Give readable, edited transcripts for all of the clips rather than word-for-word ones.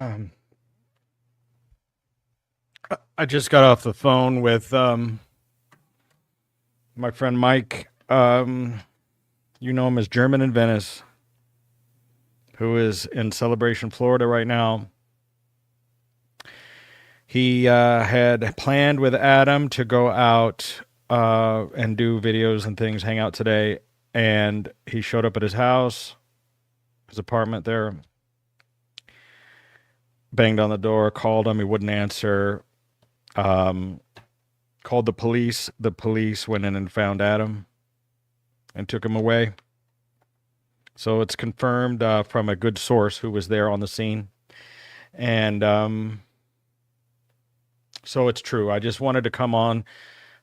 Um, I just got off the phone with my friend Mike. You know him as German in Venice, who is in Celebration, Florida right now. He had planned with Adam to go out and do videos and things, hang out today. And he showed up at his house, his apartment there, banged on the door, called him. He wouldn't answer. Um, Called the police. The police went in and found Adam and took him away. So it's confirmed from a good source who was there on the scene. And so it's true. I just wanted to come on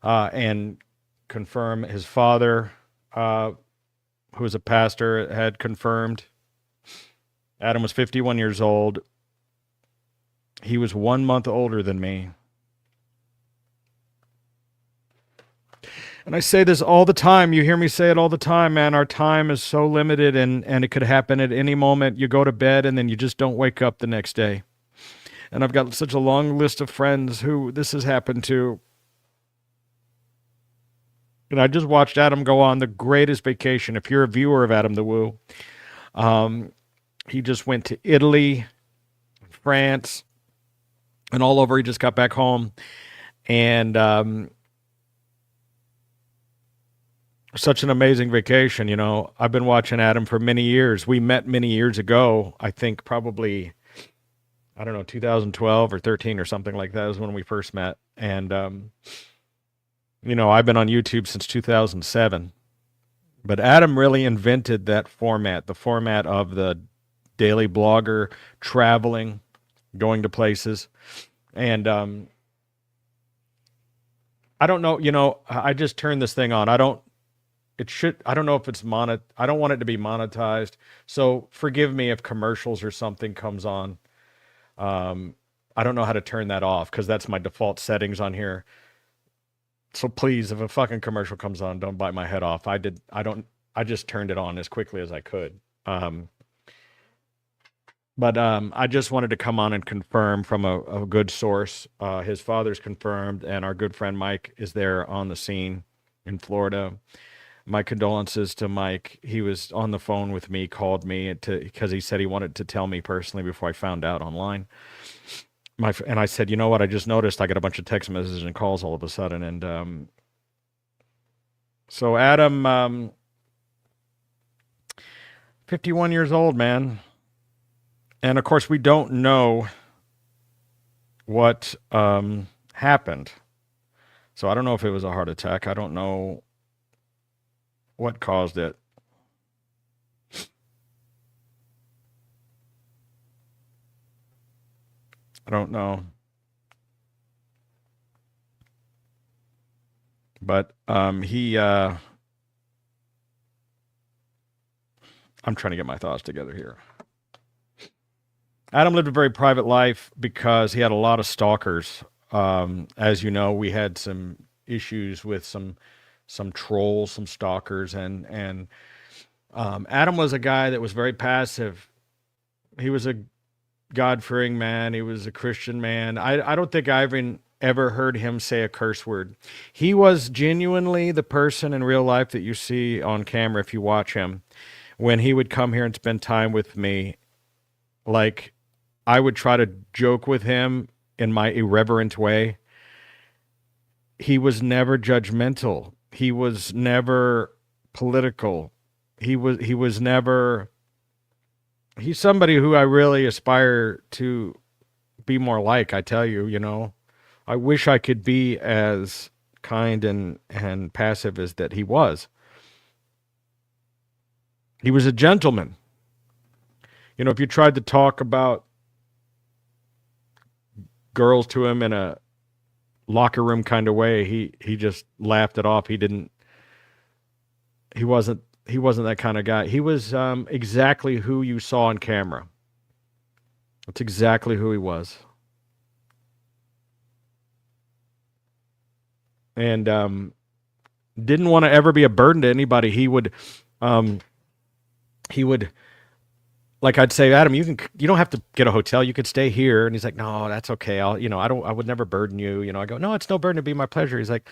and confirm his father, who was a pastor, had confirmed Adam was 51 years old. He was 1 month older than me. And I say this all the time. You hear me say it all the time, man. Our time is so limited, and it could happen at any moment. You go to bed and then you just don't wake up the next day. And I've got such a long list of friends who this has happened to. And I just watched Adam go on the greatest vacation. If you're a viewer of Adam the Woo, um, he just went to Italy, France, and all over. He just got back home. And such an amazing vacation. You know, I've been watching Adam for many years. We met many years ago. I think probably, I don't know, 2012 or 13 or something like that is when we first met. And, you know, I've been on YouTube since 2007. But Adam really invented that format, the format of the daily blogger, traveling, going to places. And I don't know, you know, I just turned this thing on. I don't know if it's I don't want it to be monetized. So forgive me if commercials or something comes on. I don't know how to turn that off because that's my default settings on here. So please, if a fucking commercial comes on, don't bite my head off. I just turned it on as quickly as I could. But I just wanted to come on and confirm from a good source. His father's confirmed, and our good friend Mike is there on the scene in Florida. My condolences to Mike. He was on the phone with me, called me because he said he wanted to tell me personally before I found out online. And I said, you know what? I just noticed I got a bunch of text messages and calls all of a sudden. And so Adam, 51 years old, man. And of course, we don't know what happened. So I don't know if it was a heart attack. I don't know what caused it. I don't know. But I'm trying to get my thoughts together here. Adam lived a very private life because he had a lot of stalkers. As you know, we had some issues with some trolls, some stalkers, and Adam was a guy that was very passive. He was a God-fearing man. He was a Christian man. I don't think I even ever heard him say a curse word. He was genuinely the person in real life that you see on camera if you watch him. When he would come here and spend time with me, like I would try to joke with him in my irreverent way. He was never judgmental. He was never political. He was never he's somebody who I really aspire to be more like. I tell you, you know, I wish I could be as kind and passive as that he was. He was a gentleman. You know, if you tried to talk about girls to him in a locker room kind of way, he just laughed it off. He wasn't he wasn't that kind of guy. He was exactly who you saw on camera. That's exactly who he was. And didn't want to ever be a burden to anybody. Um, he would like I'd say, Adam, you don't have to get a hotel. You could stay here. And he's like, no, that's okay. I would never burden you. I go, no, it's no burden. It'd be my pleasure. He's like,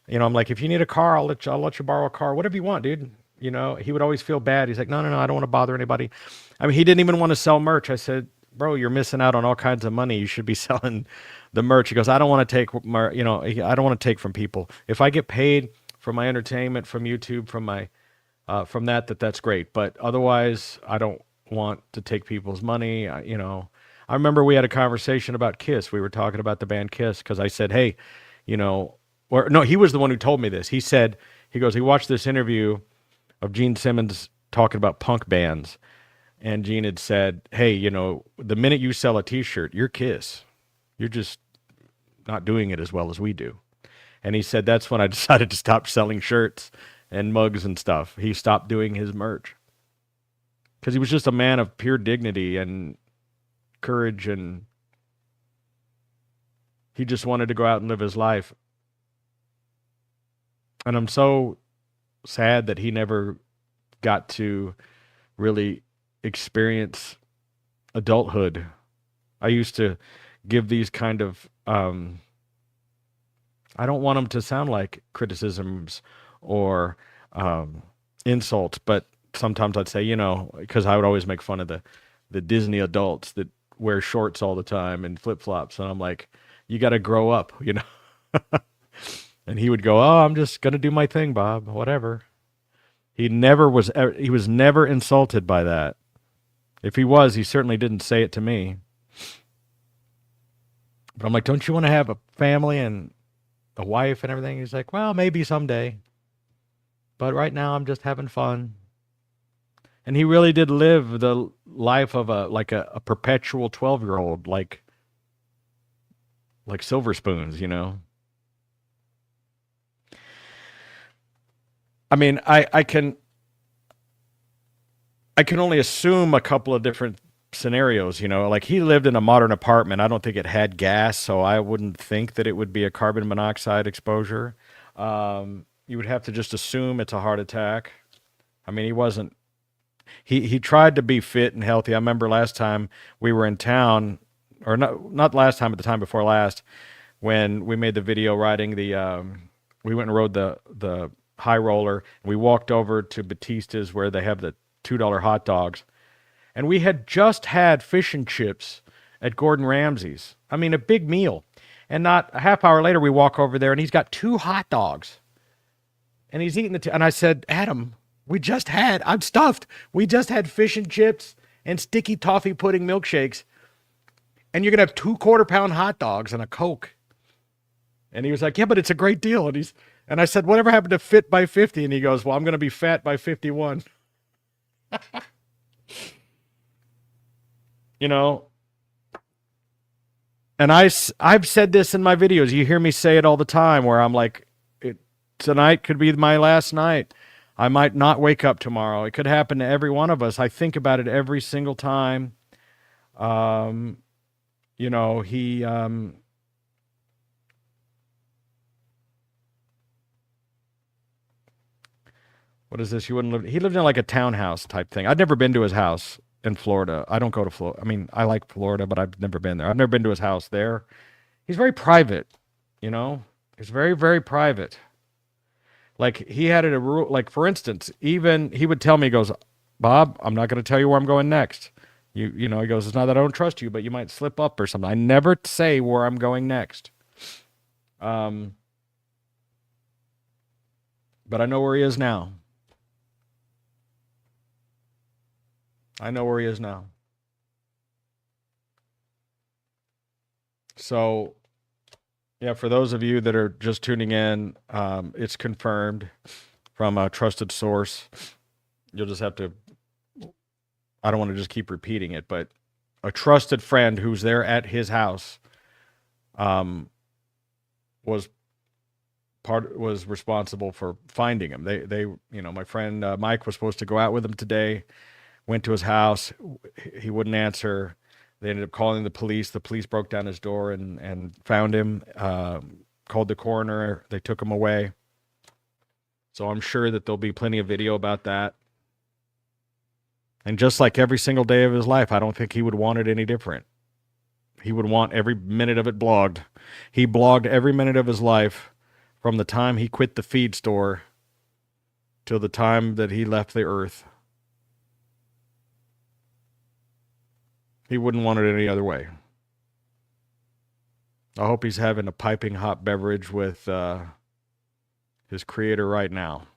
I'm like, if you need a car, I'll let you borrow a car, whatever you want, dude. He would always feel bad. He's like, no, no, no, I don't want to bother anybody. I mean, he didn't even want to sell merch. I said, bro, you're missing out on all kinds of money. You should be selling the merch. He goes, I don't want to take I don't want to take from people. If I get paid for my entertainment from YouTube, from that's great. But otherwise, I don't want to take people's money. I remember we had a conversation about Kiss. We were talking about the band Kiss because I said, hey, or no, he was the one who told me this. He goes, he watched this interview of Gene Simmons talking about punk bands. And Gene had said, hey, the minute you sell a T-shirt, you're Kiss. You're just not doing it as well as we do. And he said, that's when I decided to stop selling shirts and mugs and stuff. He stopped doing his merch because he was just a man of pure dignity and courage, and he just wanted to go out and live his life. And I'm so sad that he never got to really experience adulthood. I used to give these kind of, I don't want them to sound like criticisms or insults, but sometimes I'd say, because I would always make fun of the Disney adults that wear shorts all the time and flip-flops. And I'm like, you got to grow up, And he would go, oh, I'm just going to do my thing, Bob, whatever. He was never insulted by that. If he was, he certainly didn't say it to me. But I'm like, don't you want to have a family and a wife and everything? He's like, well, maybe someday. But right now I'm just having fun. And he really did live the life of a perpetual 12-year-old, like Silver Spoons, I mean, I can only assume a couple of different scenarios, like he lived in a modern apartment. I don't think it had gas, so I wouldn't think that it would be a carbon monoxide exposure. You would have to just assume it's a heart attack. I mean, he tried to be fit and healthy. I remember last time we were in town, or not last time, but the time before last, when we made the video riding we went and rode the high roller. We walked over to Batista's where they have the $2 hot dogs. And we had just had fish and chips at Gordon Ramsay's. I mean, a big meal. And not a half hour later, we walk over there and he's got 2 hot dogs. And he's eating and I said, Adam, I'm stuffed. We just had fish and chips and sticky toffee pudding milkshakes. And you're going to have 2 quarter-pound hot dogs and a Coke. And he was like, yeah, but it's a great deal. And I said, whatever happened to fit by 50? And he goes, well, I'm going to be fat by 51. And I've said this in my videos. You hear me say it all the time where I'm like, tonight could be my last night. I might not wake up tomorrow. It could happen to every one of us. I think about it every single time. He what is this? He lived in like a townhouse type thing. I'd never been to his house in Florida. I don't go to Florida. I mean, I like Florida, but I've never been there. I've never been to his house there. He's very private, He's very, very private. Like he had a rule, like for instance, even he would tell me, he goes, Bob, I'm not going to tell you where I'm going next. He goes, it's not that I don't trust you, but you might slip up or something. I never say where I'm going next. But I know where he is now. So, yeah, for those of you that are just tuning in, it's confirmed from a trusted source. You'll just have to, I don't want to just keep repeating it, but a trusted friend who's there at his house was responsible for finding him. They my friend Mike was supposed to go out with him today, went to his house. He wouldn't answer. They ended up calling the police. The police broke down his door and found him, called the coroner. They took him away. So I'm sure that there'll be plenty of video about that. And just like every single day of his life, I don't think he would want it any different. He would want every minute of it blogged. He blogged every minute of his life from the time he quit the feed store till the time that he left the earth. He wouldn't want it any other way. I hope he's having a piping hot beverage with his creator right now.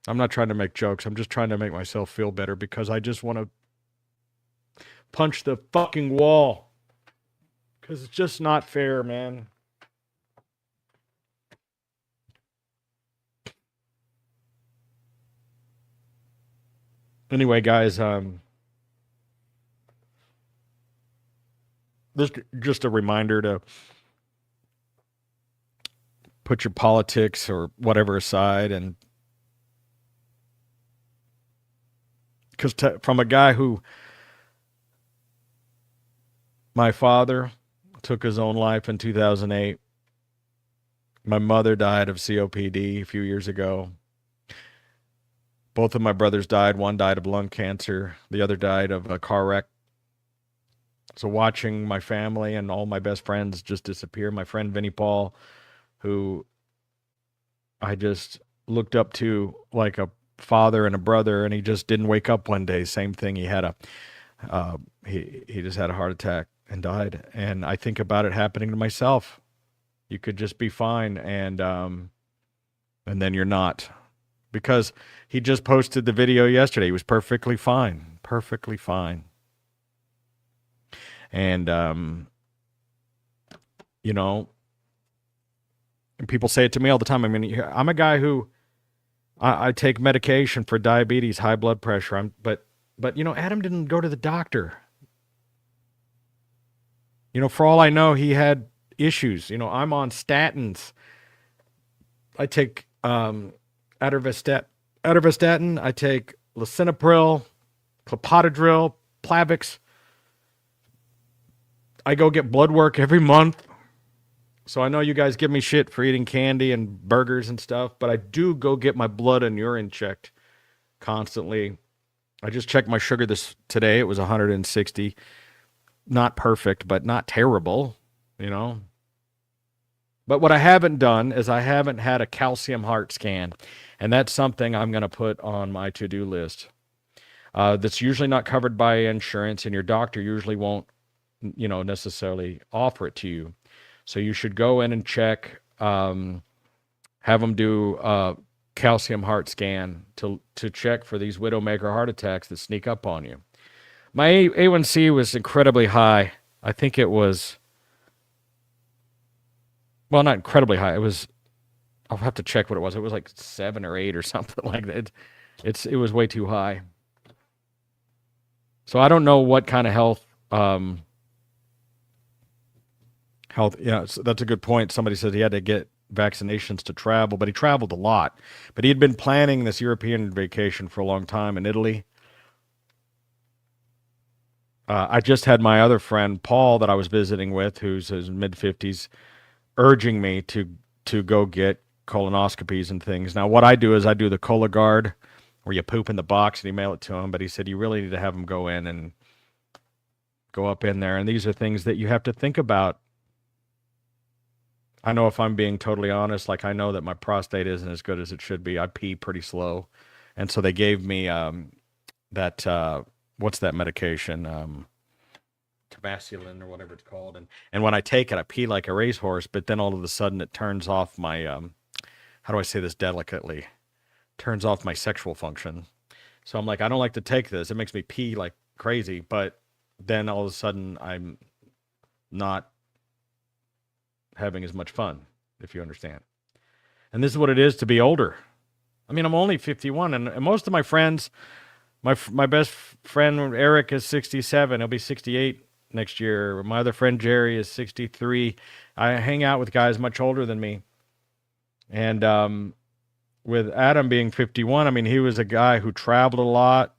I'm not trying to make jokes. I'm just trying to make myself feel better because I just want to punch the fucking wall. Because it's just not fair, man. Anyway, guys, this just a reminder to put your politics or whatever aside, and because from a guy who, my father took his own life in 2008. My mother died of COPD a few years ago. Both of my brothers died. One died of lung cancer. The other died of a car wreck. So watching my family and all my best friends just disappear. My friend Vinnie Paul, who I just looked up to like a father and a brother, and he just didn't wake up one day. Same thing. He had he just had a heart attack and died. And I think about it happening to myself. You could just be fine, and then you're not. Because he just posted the video yesterday. He was perfectly fine. Perfectly fine. And, you know, and people say it to me all the time. I mean, I'm a guy who, I take medication for diabetes, high blood pressure. But, you know, Adam didn't go to the doctor. You know, for all I know, he had issues. You know, I'm on statins. I take, atorvastatin. I take lisinopril, clopidogrel, Plavix. I go get blood work every month. So I know you guys give me shit for eating candy and burgers and stuff, but I do go get my blood and urine checked constantly. I just checked my sugar today. It was 160. Not perfect, but not terrible, you know. But what I haven't done is I haven't had a calcium heart scan. And that's something I'm going to put on my to-do list. That's usually not covered by insurance, and your doctor usually won't, you know, necessarily offer it to you. So you should go in and check, have them do a calcium heart scan to check for these widowmaker heart attacks that sneak up on you. My A1C was incredibly high. I think it was, well, not incredibly high. It was, I'll have to check what it was. It was like 7 or 8 or something like that. It was way too high. So I don't know what kind of health. Yeah, so that's a good point. Somebody said he had to get vaccinations to travel, but he traveled a lot. But he had been planning this European vacation for a long time in Italy. I just had my other friend Paul that I was visiting with, who's his mid-50s, urging me to go get colonoscopies and things. Now, what I do is I do the Cologuard, where you poop in the box and you mail it to him. But he said you really need to have him go in and go up in there. And these are things that you have to think about. I know if I'm being totally honest, like I know that my prostate isn't as good as it should be. I pee pretty slow. And so they gave me that, what's that medication? Tabasculin or whatever it's called. And when I take it, I pee like a racehorse, but then all of a sudden it turns off my, how do I say this delicately? Turns off my sexual function. So I'm like, I don't like to take this. It makes me pee like crazy, but then all of a sudden I'm not having as much fun, if you understand. And this is what it is to be older. I mean, I'm only 51, and most of my friends, my best friend Eric is 67. He'll be 68 next year. My other friend Jerry is 63. I hang out with guys much older than me. And with Adam being 51, I mean, he was a guy who traveled a lot,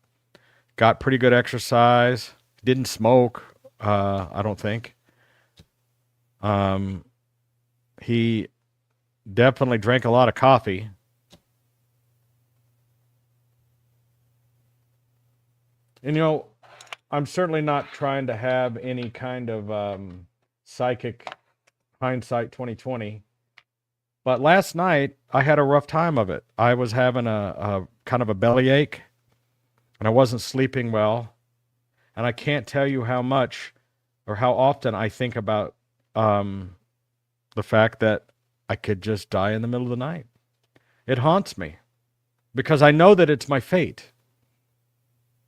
got pretty good exercise, didn't smoke, I don't think. He definitely drank a lot of coffee. And I'm certainly not trying to have any kind of psychic hindsight 2020. But last night I had a rough time of it. I was having a kind of a bellyache, and I wasn't sleeping well. And I can't tell you how much or how often I think about um, the fact that I could just die in the middle of the night. It haunts me because I know that it's my fate.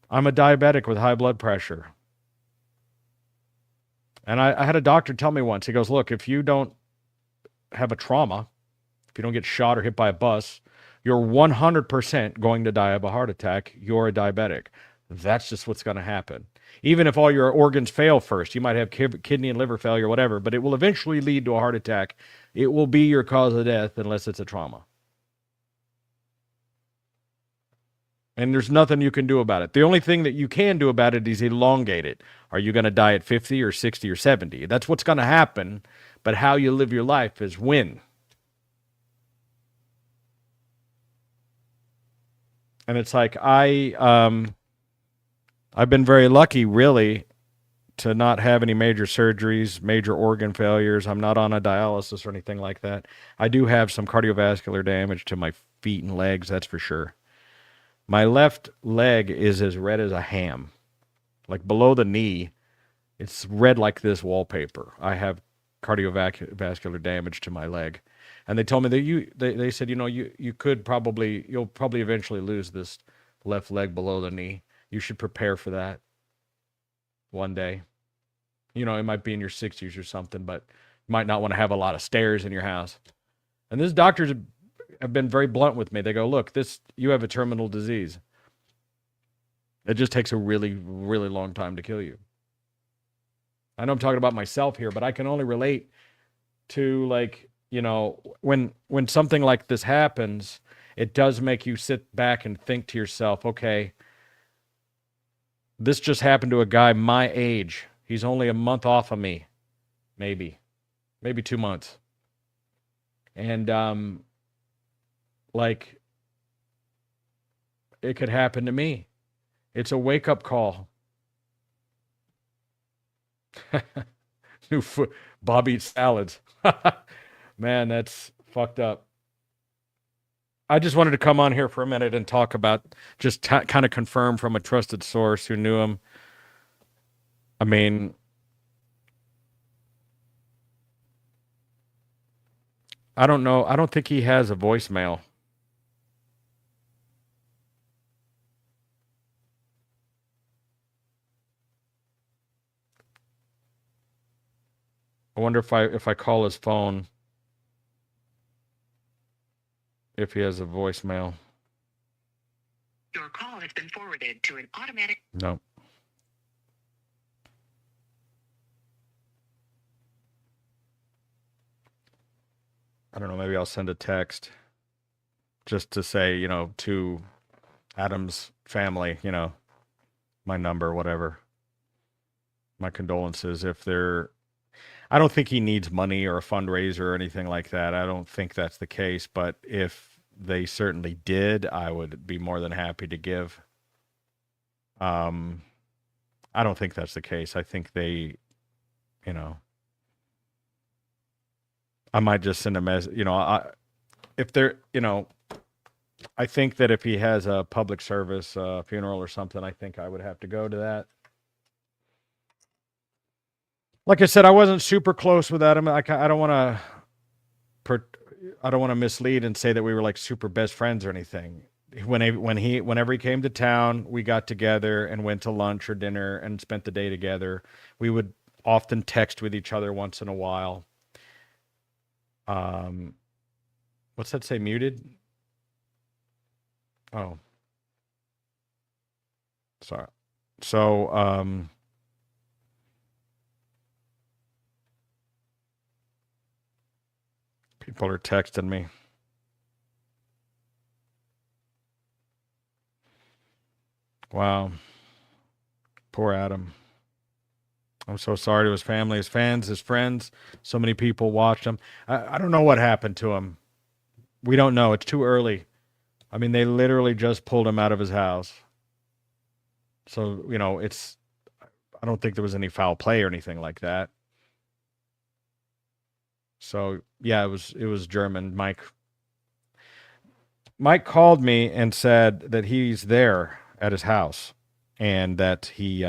I'm a diabetic with high blood pressure. And I had a doctor tell me once, he goes, look, if you don't have a trauma, if you don't get shot or hit by a bus, you're 100% going to die of a heart attack. You're a diabetic. That's just what's going to happen. Even if all your organs fail first, you might have kidney and liver failure, whatever, but it will eventually lead to a heart attack. It will be your cause of death unless it's a trauma. And there's nothing you can do about it. The only thing that you can do about it is elongate it. Are you going to die at 50 or 60 or 70? That's what's going to happen. But how you live your life is when. And it's like I've been very lucky, really, to not have any major surgeries, major organ failures. I'm not on a dialysis or anything like that. I do have some cardiovascular damage to my feet and legs, that's for sure. My left leg is as red as a ham. Like below the knee, it's red like this wallpaper. I have cardiovascular damage to my leg. And they told me that they said, you'll probably eventually lose this left leg below the knee. You should prepare for that one day. It might be in your 60s or something, but you might not want to have a lot of stairs in your house. And these doctors have been very blunt with me. They go, look, you have a terminal disease. It just takes a really, really long time to kill you. I know I'm talking about myself here, but I can only relate to, like, when something like this happens, it does make you sit back and think to yourself, okay, this just happened to a guy my age. He's only a month off of me, maybe 2 months. And like, it could happen to me. It's a wake-up call. Bob eats salads. Man, that's fucked up. I just wanted to come on here for a minute and talk about, just kind of confirm from a trusted source who knew him. I mean, I don't know. I don't think he has a voicemail. I wonder if I call his phone, if he has a voicemail. Your call has been forwarded to an automatic. No. I don't know. Maybe I'll send a text just to say, to Adam's family, my number, whatever. My condolences. I don't think he needs money or a fundraiser or anything like that. I don't think that's the case. But if they certainly did, I would be more than happy to give. I don't think that's the case. I think they, I might just send a message. If they're, I think that if he has a public service funeral or something, I think I would have to go to that. Like I said, I wasn't super close with Adam. I don't want to mislead and say that we were like super best friends or anything. Whenever he came to town, we got together and went to lunch or dinner and spent the day together. We would often text with each other once in a while. What's that say? Muted? Oh, sorry. So, people are texting me. Wow. Poor Adam. I'm so sorry to his family, his fans, his friends. So many people watched him. I don't know what happened to him. We don't know. It's too early. I mean, they literally just pulled him out of his house. So, I don't think there was any foul play or anything like that. So, yeah, it was German. Mike called me and said that he's there at his house and that he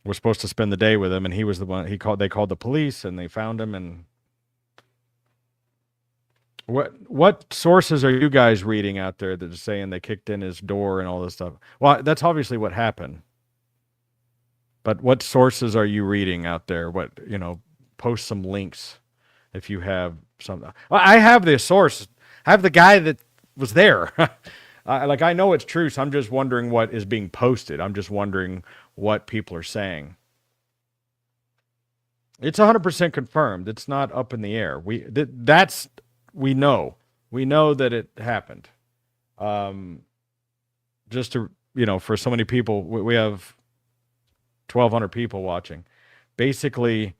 was supposed to spend the day with him, and he was the one. They called the police and they found him. And what sources are you guys reading out there that are saying they kicked in his door and all this stuff? Well, that's obviously what happened. But what sources are you reading out there? Post some links if you have some. Well, I have the source. I have the guy that was there. I know it's true, so I'm just wondering what is being posted. I'm just wondering what people are saying. It's 100% confirmed. It's not up in the air. We know. We know that it happened. Um, just to for so many people, we have 1,200 people watching. Basically,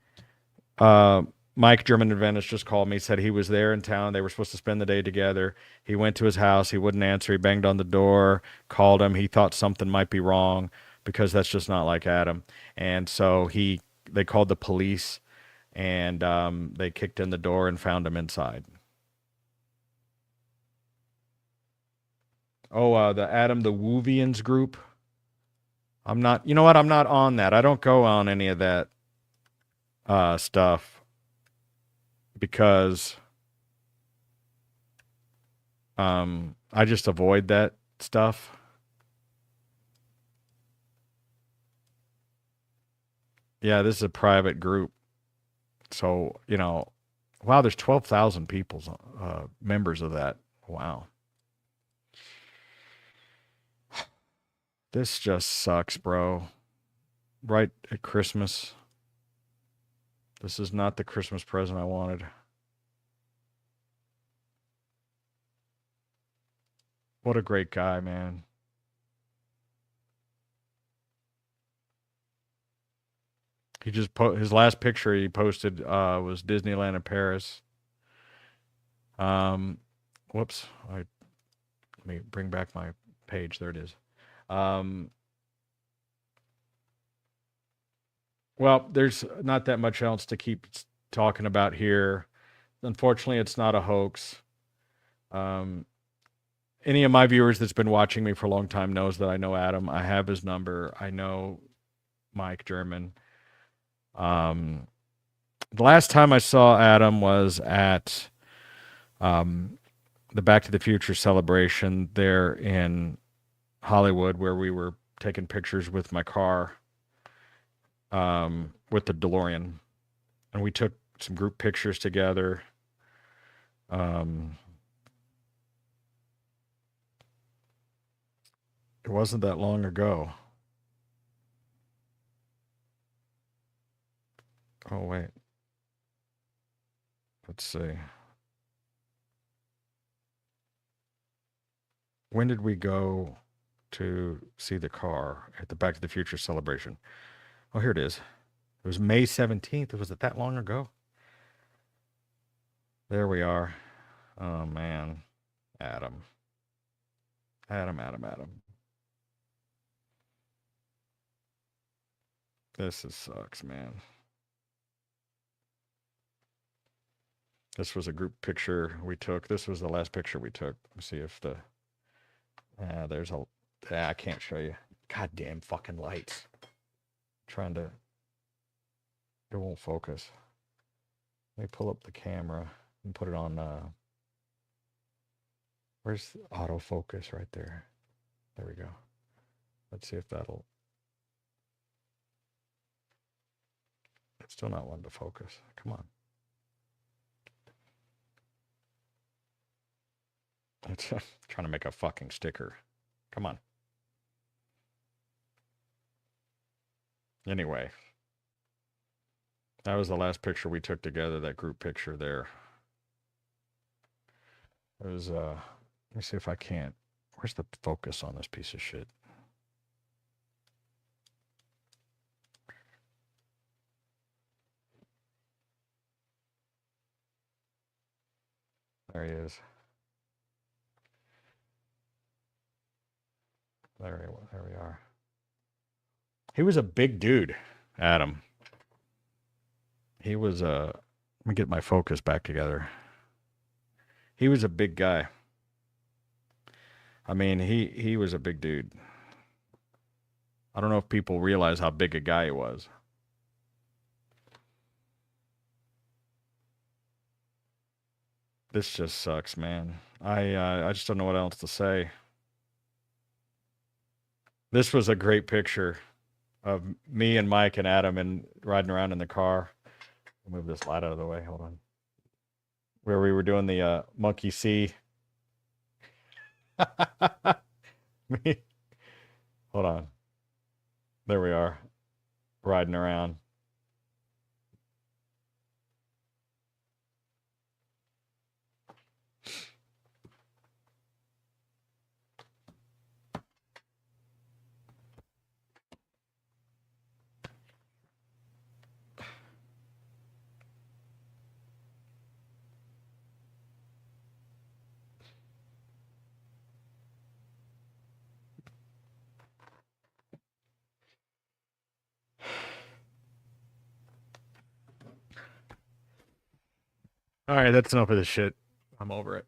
uh, Mike German Adventist just called me, said he was there in town. They were supposed to spend the day together. He went to his house. He wouldn't answer. He banged on the door, called him. He thought something might be wrong because that's just not like Adam. And so they called the police, and they kicked in the door and found him inside. Oh, the Adam the Woovians group. I'm not. You know what? I'm not on that. I don't go on any of that stuff because I just avoid that stuff. Yeah, this is a private group, so wow, there's 12,000 people, members of that. Wow, this just sucks, bro. Right at Christmas, this is not the Christmas present I wanted. What a great guy, man. His last picture he posted was Disneyland in Paris. Um, whoops, let me bring back my page. There it is. Um, well, there's not that much else to keep talking about here. Unfortunately, it's not a hoax. Um, any of my viewers that's been watching me for a long time knows that I know Adam. I have his number. I know Mike German. Um, the last time I saw Adam was at um, the Back to the Future celebration there in Hollywood, where we were taking pictures with my car, with the DeLorean, and we took some group pictures together. Um, it wasn't that long ago. Oh wait, let's see. When did we go to see the car at the Back to the Future celebration? Oh, here it is. It was May 17th. Was it that long ago? There we are. Oh man, Adam, Adam. Sucks, man. This was a group picture we took. This was the last picture we took. Let's see if the there's a I can't show you. Goddamn fucking lights. Trying to it won't focus. Let me pull up the camera and put it on where's the autofocus right there? There we go. Let's see if that'll it's still not wanting to focus. Come on. It's trying to make a fucking sticker. Come on. Anyway, that was the last picture we took together, that group picture there. It was let me see if I can't. Where's the focus on this piece of shit? There he is. There we are. He was a big dude, Adam. He was a. Let me get my focus back together. He was a big guy. I mean, he was a big dude. I don't know if people realize how big a guy he was. This just sucks, man. I just don't know what else to say. This was a great picture of me and Mike and Adam and riding around in the car. I'll move this light out of the way. Hold on. Where we were doing the monkey see. Me. Hold on. There we are. Riding around. All right, that's enough of this shit. I'm over it.